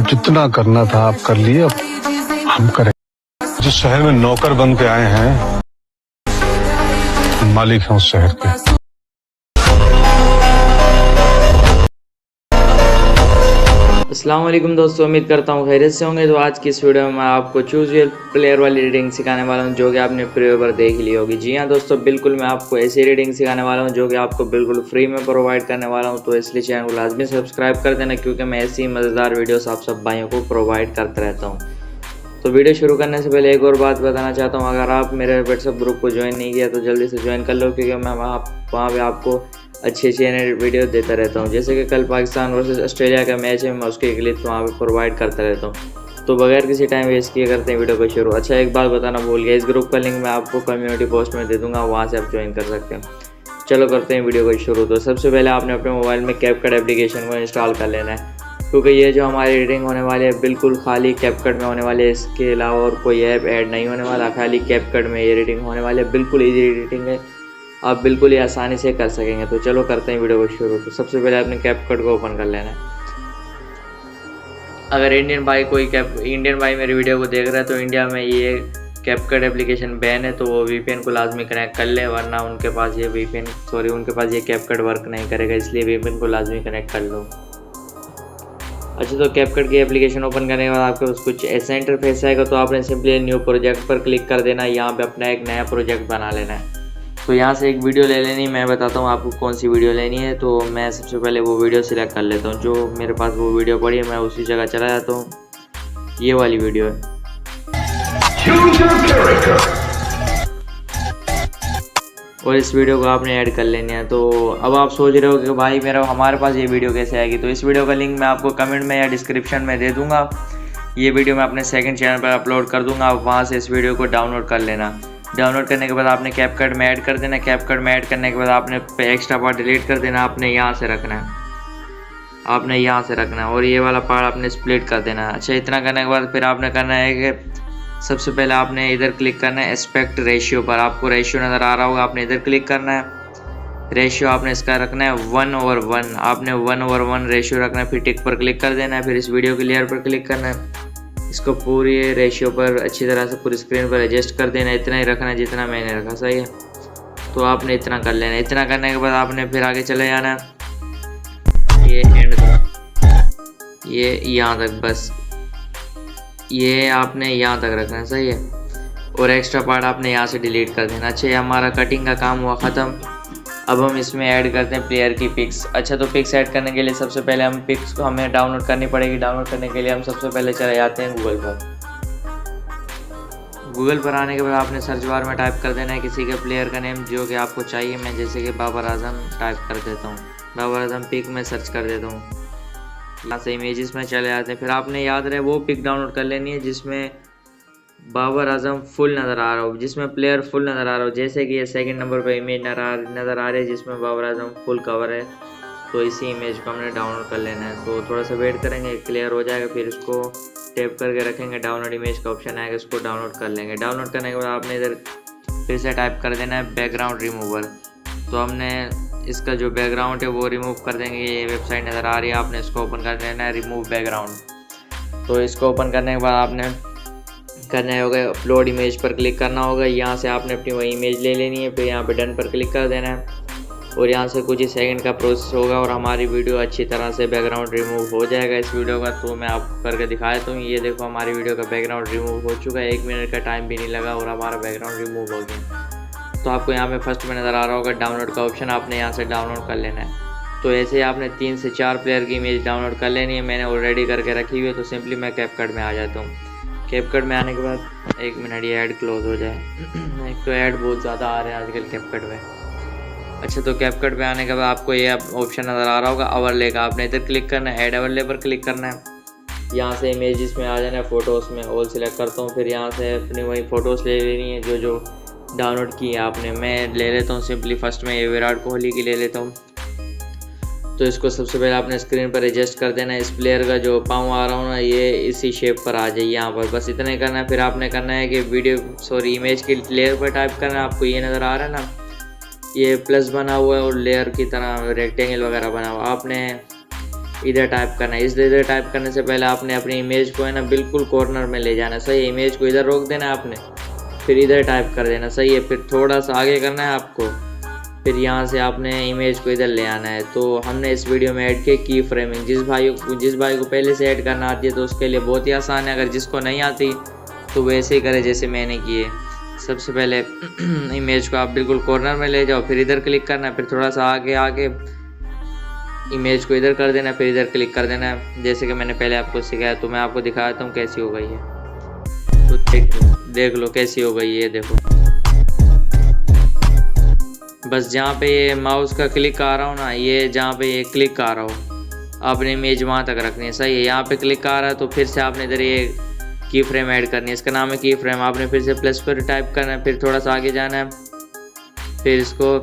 जितना करना था आप कर लिए, अब हम करें। जिस शहर में नौकर बन के आए हैं, मालिक हैं उस शहर के। अस्सलाम वालेकुम दोस्तों, उम्मीद करता हूँ खैरियत से होंगे। तो आज की इस वीडियो में मैं आपको चूज योर प्लेयर वाली रीडिंग सिखाने वाला हूँ, जो कि आपने प्रीव्यू पर देख ली होगी। जी हाँ दोस्तों, बिल्कुल मैं आपको ऐसी रीडिंग सिखाने वाला हूँ जो कि आपको बिल्कुल फ्री में प्रोवाइड करने वाला हूँ। तो इसलिए चैनल को लाजमी सब्सक्राइब कर देना, क्योंकि मैं ऐसी मज़ेदार वीडियोस आप सब भाइयों को प्रोवाइड करता रहता हूँ। तो वीडियो शुरू करने से पहले एक और बात बताना चाहता हूँ, अगर आप मेरे व्हाट्सएप ग्रुप को ज्वाइन नहीं किया तो जल्दी से ज्वाइन कर लो, क्योंकि मैं वहाँ पे आपको अच्छी वीडियो देता रहता हूँ। जैसे कि कल पाकिस्तान वर्सेस ऑस्ट्रेलिया का मैच है, मैं उसके क्लिप्स वहाँ पे प्रोवाइड करता रहता हूँ। तो बगैर किसी टाइम वेस्ट किए करते हैं वीडियो को शुरू। अच्छा, एक बात बताना भूल गया, इस ग्रुप का लिंक मैं आपको कम्युनिटी पोस्ट में दे दूँगा, वहाँ से आप ज्वाइन कर सकते हैं। चलो करते हैं वीडियो को शुरू। तो सबसे पहले आपने अपने मोबाइल में कैपकट एप्लीकेशन को इंस्टॉल कर लेना है, क्योंकि ये जो हमारी रीडिंग होने वाली है बिल्कुल खाली कैपकट में होने वाली है। इसके अलावा और कोई ऐप ऐड नहीं होने वाला, खाली कैपकट में ये रीडिंग होने वाली है। बिल्कुल ईजी रीडिंग है, आप बिल्कुल ही आसानी से कर सकेंगे। तो चलो करते हैं वीडियो को शुरू। तो सबसे पहले आपने कैपकट को ओपन कर लेना है। अगर इंडियन भाई मेरी वीडियो को देख रहा है तो इंडिया में ये कैपकट एप्लीकेशन बैन है, तो वो वीपीएन को लाजमी कनेक्ट कर ले, वरना उनके पास ये कैपकट वर्क नहीं करेगा, इसलिए वीपीएन को लाजमी कनेक्ट कर लो। अच्छा, तो कैपकट की एप्लीकेशन ओपन करने के बाद आपके पास कुछ ऐसा इंटरफेस आएगा। तो आपने सिंपली न्यू प्रोजेक्ट पर क्लिक कर देना, यहाँ पे अपना एक नया प्रोजेक्ट बना लेना है। तो यहाँ से एक वीडियो ले लेनी, मैं बताता हूँ आपको कौन सी वीडियो लेनी है। तो मैं सबसे पहले वो वीडियो सिलेक्ट कर लेता हूँ, जो मेरे पास वो वीडियो पड़ी है, मैं उसी जगह चला जाता हूँ। ये वाली वीडियो है, और इस वीडियो को आपने ऐड कर लेनी है। तो अब आप सोच रहे हो कि भाई हमारे पास ये वीडियो कैसे आएगी, तो इस वीडियो का लिंक मैं आपको कमेंट में या डिस्क्रिप्शन में दे दूंगा। ये वीडियो मैं अपने सेकंड चैनल पर अपलोड कर दूंगा, आप वहाँ से इस वीडियो को डाउनलोड कर लेना। डाउनलोड करने के बाद आपने कैपकट में ऐड कर देना। कैपकट में ऐड करने के बाद आपने एक्स्ट्रा पार्ट डिलीट कर देना, आपने यहाँ से रखना है, और ये वाला पार्ट आपने स्प्लिट कर देना है। अच्छा, इतना करने के बाद फिर आपने करना है कि सबसे पहले आपने इधर क्लिक करना है एस्पेक्ट रेशियो पर। आपको रेशियो नज़र आ रहा होगा, आपने इधर क्लिक करना है। रेशियो आपने इसका रखना है 1/1, आपने 1/1 रेशियो रखना है। फिर टिक पर क्लिक कर देना है। फिर इस वीडियो के लेयर पर क्लिक करना है, इसको पूरी रेशियो पर अच्छी तरह से पूरी स्क्रीन पर एडजस्ट कर देना है। इतना ही रखना है जितना मैंने रखा, सही है। तो आपने इतना कर लेना है। इतना करने के बाद आपने फिर आगे चले जाना है, ये एंड तक, ये यहाँ तक, बस ये आपने यहाँ तक रखना है, सही है। और एक्स्ट्रा पार्ट आपने यहाँ से डिलीट कर देना। अच्छा, ये हमारा कटिंग का काम हुआ ख़त्म। अब हम इसमें ऐड करते हैं प्लेयर की पिक्स। अच्छा, तो पिक्स ऐड करने के लिए सबसे पहले हम पिक्स को हमें डाउनलोड करनी पड़ेगी। डाउनलोड करने के लिए हम सबसे पहले चले जाते हैं गूगल पर। गूगल पर आने के बाद आपने सर्च बार में टाइप कर देना है किसी के प्लेयर का नेम जो कि आपको चाहिए। मैं जैसे कि बाबर आजम टाइप कर देता हूँ, बाबर आजम पिक में सर्च कर देता हूँ। यहाँ से इमेजेस में चले जाते हैं। फिर आपने याद रहे वो पिक डाउनलोड कर लेनी है जिसमें बाबर आजम फुल नज़र आ रहा हो, जिसमें प्लेयर फुल नज़र आ रहा हो। जैसे कि ये सेकंड नंबर पर इमेज नज़र आ रही है जिसमें बाबर आजम फुल कवर है, तो इसी इमेज को हमने डाउनलोड कर लेना है। तो थोड़ा सा वेट करेंगे, क्लियर हो जाएगा, फिर इसको टैप करके रखेंगे, डाउनलोड इमेज का ऑप्शन आएगा, इसको डाउनलोड कर लेंगे। डाउनलोड करने के बाद आपने इधर फिर से टाइप कर देना है बैकग्राउंड रिमूवर। तो हमने इसका जो बैकग्राउंड है वो रिमूव कर देंगे। ये वेबसाइट नज़र आ रही है, आपने इसको ओपन कर देना है, रिमूव बैकग्राउंड। तो इसको ओपन करने के बाद आपने करना होगा अपलोड इमेज पर क्लिक करना होगा। यहाँ से आपने अपनी वही इमेज ले लेनी है, फिर यहाँ पे डन पर क्लिक कर देना है, और यहाँ से कुछ ही सेकंड का प्रोसेस होगा और हमारी वीडियो अच्छी तरह से बैकग्राउंड रिमूव हो जाएगा इस वीडियो का। तो मैं आपको करके दिखा देता हूँ। ये देखो, हमारी वीडियो का बैकग्राउंड रिमूव हो चुका है, 1 मिनट का टाइम भी नहीं लगा और हमारा बैकग्राउंड रिमूव हो गया। तो आपको यहाँ पे फर्स्ट में नज़र आ रहा होगा डाउनलोड का ऑप्शन, आपने यहाँ से डाउनलोड कर लेना है। तो ऐसे आपने 3 से 4 प्लेयर की इमेज डाउनलोड कर लेनी है। मैंने ऑलरेडी करके रखी हुई है, तो सिंपली मैं कैपकट में आ जाता हूँ। कैपकट में आने के बाद 1 मिनट, ये ऐड क्लोज हो जाए। एक तो ऐड बहुत ज़्यादा आ रहे हैं आजकल कैपकट में। अच्छा, तो कैपकट पे आने के बाद आपको ये ऑप्शन नज़र आ रहा होगा ओवरले का, आपने इधर क्लिक करना है, ऐड ओवरले पर क्लिक करना है। यहाँ से इमेजेस में आ जाना है, फ़ोटोज़ में ऑल सिलेक्ट करता हूँ। फिर यहाँ से अपनी वही फ़ोटोज़ ले लेनी है जो डाउनलोड की है आपने। मैं ले लेता हूँ सिंपली फर्स्ट में ये विराट कोहली की ले लेता हूँ। तो इसको सबसे पहले आपने स्क्रीन पर एडजस्ट कर देना है। इस प्लेयर का जो पाँव आ रहा हूँ ना, ये इसी शेप पर आ जाए यहाँ पर, बस इतना ही करना है। फिर आपने करना है कि इमेज के लेयर पर टाइप करना है। आपको ये नज़र आ रहा है ना, ये प्लस बना हुआ है और लेयर की तरह रेक्टेंगल वगैरह बना हुआ, आपने इधर टाइप करना है। इधर टाइप करने से पहले आपने अपनी इमेज को है ना बिल्कुल कॉर्नर में ले जाना है, सही है। इमेज को इधर रोक देना है आपने, फिर इधर टाइप कर देना, सही है। फिर थोड़ा सा आगे करना है आपको, फिर यहाँ से आपने इमेज को इधर ले आना है। तो हमने इस वीडियो में ऐड किया की फ्रेमिंग। जिस भाई को पहले से ऐड करना आती है तो उसके लिए बहुत ही आसान है। अगर जिसको नहीं आती तो वैसे ही करे जैसे मैंने किए। सबसे पहले इमेज को आप बिल्कुल कॉर्नर में ले जाओ, फिर इधर क्लिक करना है, फिर थोड़ा सा आगे इमेज को इधर कर देना, फिर इधर क्लिक कर देना है, जैसे कि मैंने पहले आपको सिखाया। तो मैं आपको दिखाता हूँ कैसी हो गई है। तो देख लो कैसी हो गई है, देखो। बस जहाँ पे ये माउस का क्लिक आ रहा हो ना, ये जहाँ पे ये क्लिक आ रहा हो, आपने इमेज वहाँ तक रखनी है, सही है। यहाँ पे क्लिक आ रहा है तो फिर से आपने इधर ये की फ्रेम ऐड करनी है, इसका नाम है की फ्रेम। आपने फिर से प्लस पर टाइप करना है, फिर थोड़ा सा आगे जाना है, फिर इसको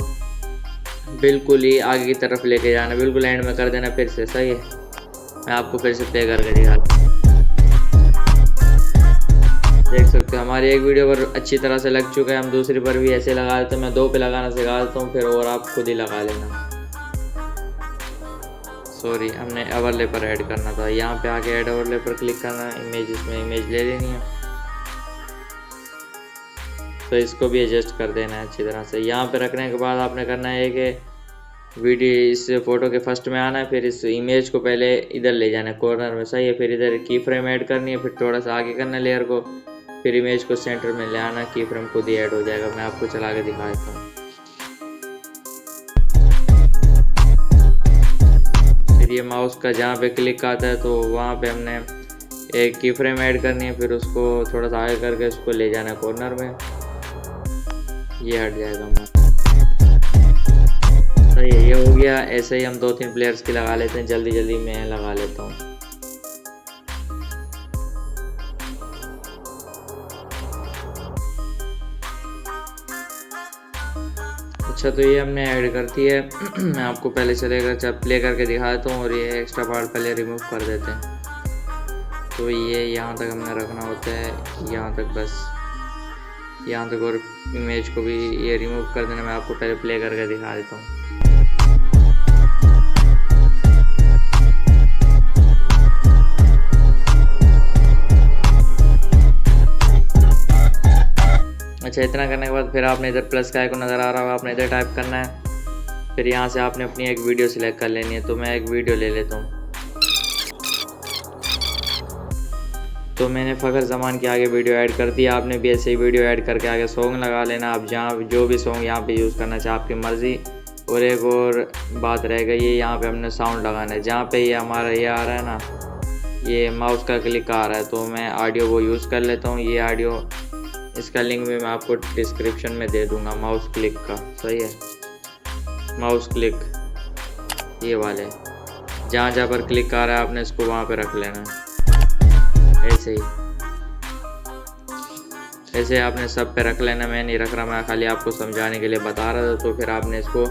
बिल्कुल ही आगे की तरफ लेके जाना है, बिल्कुल एंड में कर देना फिर से, सही है। मैं आपको फिर से प्ले करके दिखाता हूँ। देख सकते हो हमारी एक वीडियो पर अच्छी तरह से लग चुका है, हम दूसरी पर भी ऐसे लगा देते हैं। मैं 2 पे लगाना सिखा देता हूँ, फिर और आप खुद ही लगा लेना। सॉरी, हमने ओवरले पर ऐड करना था। यहाँ पे आके ऐड ओवरले पर क्लिक करना है, इमेज में इमेज ले लेनी है, तो इसको भी एडजस्ट कर देना है अच्छी तरह से। यहाँ पे रखने के बाद आपने करना है कि वीडियो इस फोटो के फर्स्ट में आना है, फिर इस इमेज को पहले इधर ले जाना है कॉर्नर में, सही है। फिर इधर की फ्रेम ऐड करनी है, फिर थोड़ा सा आगे करना है लेयर को, फिर इमेज को सेंटर में ले आना, की फ्रेम खुद ही ऐड हो जाएगा। मैं आपको चला के दिखा देता हूँ। फिर ये माउस का जहाँ पे क्लिक आता है तो वहाँ पे हमने एक की फ्रेम ऐड करनी है, फिर उसको थोड़ा सा आगे करके उसको ले जाना है कॉर्नर में, ये हट जाएगा। सही है, ये हो गया। ऐसे ही हम 2-3 प्लेयर्स की लगा लेते हैं, जल्दी जल्दी मैं लगा लेता हूँ। अच्छा, तो ये हमने ऐड कर दी है। मैं आपको पहले चलेगा प्ले करके दिखा देता हूँ, और ये एक्स्ट्रा पार्ट पहले रिमूव कर देते हैं। तो ये यहाँ तक हमने रखना होता है, यहाँ तक, बस यहाँ तक, और इमेज को भी ये रिमूव कर देना। मैं आपको पहले प्ले करके दिखा देता हूँ। अच्छा, इतना करने के बाद फिर आपने इधर प्लस का आइकन नज़र आ रहा होगा, आपने इधर टाइप करना है। फिर यहाँ से आपने अपनी एक वीडियो सिलेक्ट कर लेनी है। तो मैं एक वीडियो ले लेता हूँ। तो मैंने फ़खर ज़मान के आगे वीडियो ऐड कर दी। आपने भी ऐसे ही वीडियो ऐड करके आगे सॉन्ग लगा लेना। आप जहाँ जो भी सॉन्ग यहाँ पे यूज़ करना चाहे आपकी मर्ज़ी। और एक और बात रह गई, ये यहाँ पे हमने साउंड लगाना है। जहाँ पे ये हमारा ये आ रहा है ना, ये माउस का क्लिक आ रहा है, तो मैं ऑडियो वो यूज़ कर लेता हूँ। ये ऑडियो, इसका लिंक भी मैं आपको डिस्क्रिप्शन में दे दूँगा, माउस क्लिक का, सही है। माउस क्लिक ये वाले, जहाँ जहाँ पर क्लिक आ रहा है आपने इसको वहाँ पे रख लेना है। ऐसे आपने सब पे रख लेना। मैं नहीं रख रहा, मैं खाली आपको समझाने के लिए बता रहा था। तो फिर आपने इसको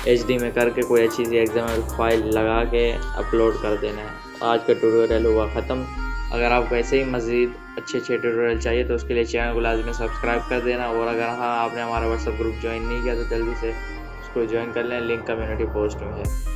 HD में करके कोई अच्छी सी XML फाइल लगा के अपलोड कर देना है। आज का ट्यूटोरियल हुआ ख़त्म। अगर आपको ऐसे ही मज़ीद अच्छे ट्यूटोरियल चाहिए तो उसके लिए चैनल को लाजमी सब्सक्राइब कर देना। और अगर हाँ आपने हमारा व्हाट्सएप ग्रुप ज्वाइन नहीं किया तो जल्दी से उसको ज्वाइन कर लें, लिंक कम्युनिटी पोस्ट में है।